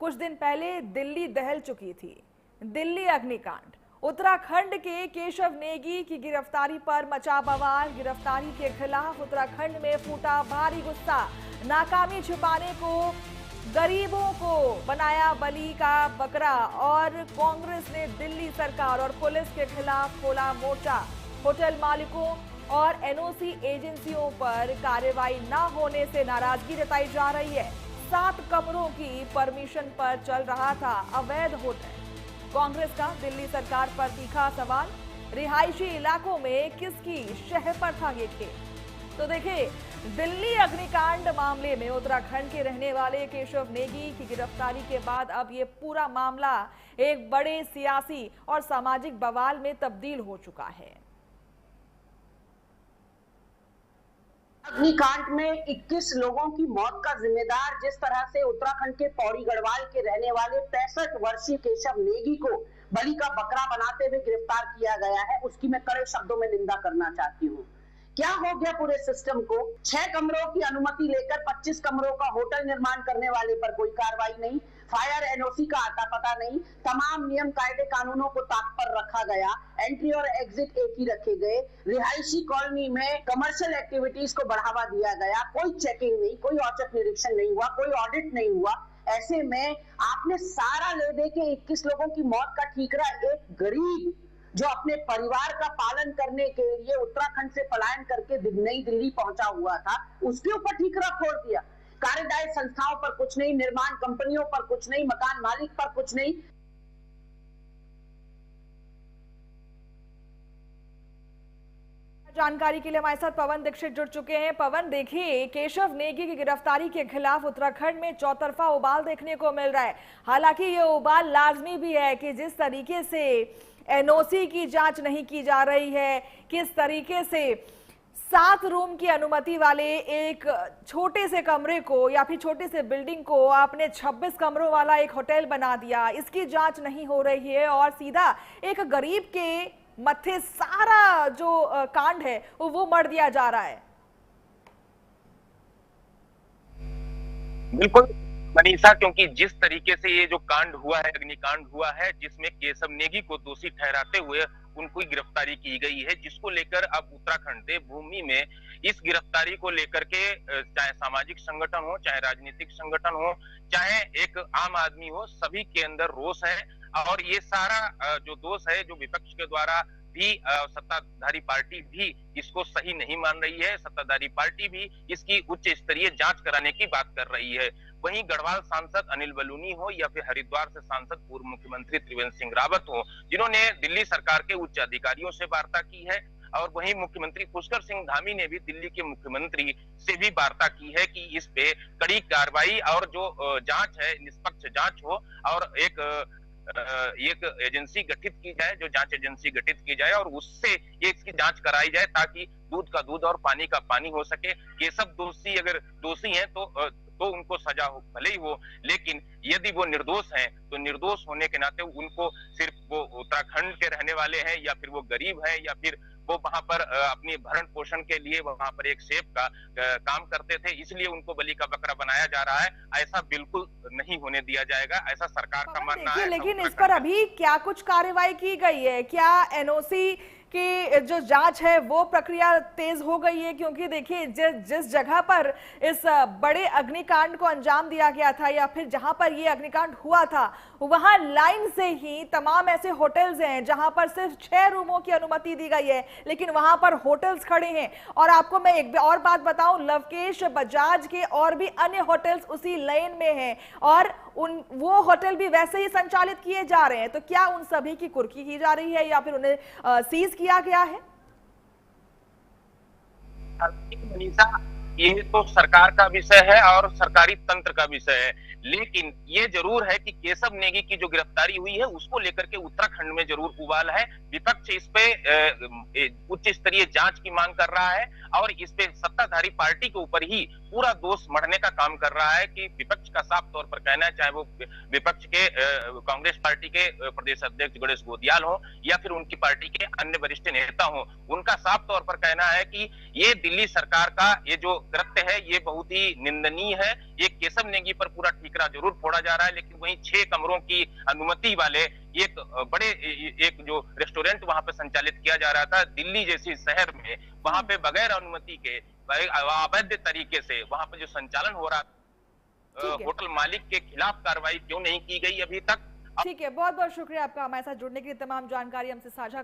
कुछ दिन पहले दिल्ली दहल चुकी थी। दिल्ली अग्निकांड, उत्तराखंड के केशव नेगी की गिरफ्तारी पर मचा बवाल। गिरफ्तारी के खिलाफ उत्तराखंड में फूटा भारी गुस्सा। नाकामी छिपाने को गरीबों को बनाया बलि का बकरा और कांग्रेस ने दिल्ली सरकार और पुलिस के खिलाफ खोला मोर्चा। होटल मालिकों और एनओसी एजेंसियों पर कार्रवाई न होने से नाराजगी जताई जा रही है। 7 कमरों की परमिशन पर चल रहा था अवैध होटल। कांग्रेस का दिल्ली सरकार पर तीखा सवाल, रिहायशी इलाकों में किसकी शह पर था ये खेल। तो देखिए, दिल्ली अग्निकांड मामले में उत्तराखंड के रहने वाले केशव नेगी की गिरफ्तारी के बाद अब ये पूरा मामला एक बड़े सियासी और सामाजिक बवाल में तब्दील हो चुका है। अग्निकांड में 21 लोगों की मौत का जिम्मेदार जिस तरह से उत्तराखंड के पौड़ी गढ़वाल के रहने वाले 65 वर्षीय केशव नेगी को बलि का बकरा बनाते हुए गिरफ्तार किया गया है, उसकी मैं कड़े शब्दों में निंदा करना चाहती हूँ। क्या हो गया पूरे सिस्टम को? 6 कमरों की अनुमति लेकर 25 कमरों का होटल निर्माण करने वाले पर कोई कार्रवाई नहीं, फायर एनओसी का आता पता नहीं, तमाम नियम कायदे कानूनों को ताक पर रखा गया, एंट्री और एग्जिट एक ही रखे गए, रिहायशी कॉलोनी में कमर्शियल एक्टिविटीज को बढ़ावा दिया गया, कोई चेकिंग नहीं, कोई औचक निरीक्षण नहीं हुआ, कोई ऑडिट नहीं हुआ। ऐसे में आपने सारा ले दे के 21 लोगों की मौत का ठीकरा एक गरीब जो अपने परिवार का पालन करने के लिए उत्तराखंड से पलायन करके नई दिल्ली पहुंचा हुआ था, उसके ऊपर ठीकरा फोड़ दिया। कार्यदायी संस्थाओं पर कुछ नहीं, निर्माण कंपनियों पर कुछ नहीं, मकान मालिक पर कुछ नहीं। जानकारी के लिए हमारे साथ पवन दीक्षित जुड़ चुके हैं। पवन, देखिए, केशव नेगी की गिरफ्तारी के खिलाफ उत्तराखंड में चौतरफा उबाल देखने को मिल रहा है। हालांकि ये उबाल लाजमी भी है कि जिस तरीके से एनओसी की जांच नहीं की जा रही है, किस तरीके से 7 रूम की अनुमति वाले एक छोटे से कमरे को या फिर छोटे से बिल्डिंग को आपने 26 कमरों वाला एक होटल बना दिया, इसकी जांच नहीं हो रही है और सीधा एक गरीब के मत्थे सारा जो कांड है वो मर दिया जा रहा है। बिल्कुल मनीषा, क्योंकि जिस तरीके से ये जो कांड हुआ है, अग्निकांड हुआ है, जिसमें केशव नेगी को दोषी ठहराते हुए उनको गिरफ्तारी की गई है, जिसको लेकर अब उत्तराखंड देवभूमि में इस गिरफ्तारी को लेकर के चाहे सामाजिक संगठन हो, चाहे राजनीतिक संगठन हो, चाहे एक आम आदमी हो, सभी के अंदर रोष है। और ये सारा जो दोष है, जो विपक्ष के द्वारा भी सत्ताधारी पार्टी भी इसको सही नहीं मान रही है, सत्ताधारी पार्टी भी इसकी उच्च स्तरीय जांच कराने की बात कर रही है। वहीं गढ़वाल सांसद अनिल बलूनी हो या फिर हरिद्वार से सांसद पूर्व मुख्यमंत्री त्रिवेंद्र सिंह रावत हो, जिन्होंने दिल्ली सरकार के उच्च अधिकारियों से वार्ता की है, और वहीं मुख्यमंत्री पुष्कर सिंह धामी ने भी दिल्ली के मुख्यमंत्री से भी वार्ता की है कि इस पे कड़ी कार्रवाई और जो जांच है, निष्पक्ष जांच हो और एक एजेंसी गठित की जाए, जो जांच एजेंसी गठित की जाए और उससे इसकी जांच कराई जाए ताकि दूध का दूध और पानी का पानी हो सके। केशव दोषी अगर दोषी हैं तो उनको सजा हो, भले ही हो, लेकिन यदि वो निर्दोष हैं तो निर्दोष होने के नाते उनको सिर्फ वो उत्तराखंड के रहने वाले हैं या फिर वो गरीब है या फिर वो वहां पर अपनी भरण पोषण के लिए वहां पर एक सेब का काम करते थे, इसलिए उनको बलि का बकरा बनाया जा रहा है। ऐसा बिल्कुल नहीं होने दिया जाएगा, ऐसा सरकार का मानना है। लेकिन इस पर अभी क्या कुछ कार्रवाई की गई है? क्या एनओसी की जो जांच है वो प्रक्रिया तेज हो गई है? क्योंकि देखिए, जिस जगह पर इस बड़े अग्निकांड को अंजाम दिया गया था या फिर जहां पर ये अग्निकांड हुआ था, वहां लाइन से ही तमाम ऐसे होटल्स हैं जहां पर सिर्फ 6 रूमों की अनुमति दी गई है, लेकिन वहां पर होटल्स खड़े हैं। और आपको मैं एक और बात बताऊं, लवकेश बजाज के और भी अन्य होटल्स उसी लाइन में हैं और वो होटल भी वैसे ही संचालित किए जा रहे हैं। तो क्या उन सभी की कुर्की की जा रही है या फिर उन्हें सीज किया गया है? मनीषा, ये तो सरकार का विषय है और सरकारी तंत्र का विषय है, लेकिन ये जरूर है कि केशव नेगी की जो गिरफ्तारी हुई है उसको लेकर के उत्तराखंड में जरूर उबाल है। विपक्ष इस पे उच्च स्तरीय जांच की मांग कर रहा है और इस पे सत्ताधारी पार्टी के ऊपर ही पूरा दोष मढ़ने का काम कर रहा है कि विपक्ष का साफ तौर पर कहना है, चाहे वो विपक्ष के कांग्रेस पार्टी के प्रदेश अध्यक्ष गणेश गोदियाल हो या फिर उनकी पार्टी के अन्य वरिष्ठ नेता हो, उनका साफ तौर पर कहना है कि ये दिल्ली सरकार का ये जो कृत्य है ये बहुत ही निंदनीय है। ये केशव नेगी पर पूरा ठीकरा जरूर फोड़ा जा रहा है, लेकिन वहीं 6 कमरों की अनुमति वाले एक बड़े एक जो रेस्टोरेंट वहां पे संचालित किया जा रहा था दिल्ली जैसी शहर में, वहां पे बगैर अनुमति के अवैध तरीके से वहां पे जो संचालन हो रहा था, होटल मालिक के खिलाफ कार्रवाई क्यों नहीं की गई अभी तक? ठीक है, बहुत बहुत शुक्रिया आपका हमारे साथ जुड़ने के लिए, तमाम जानकारी हमसे साझा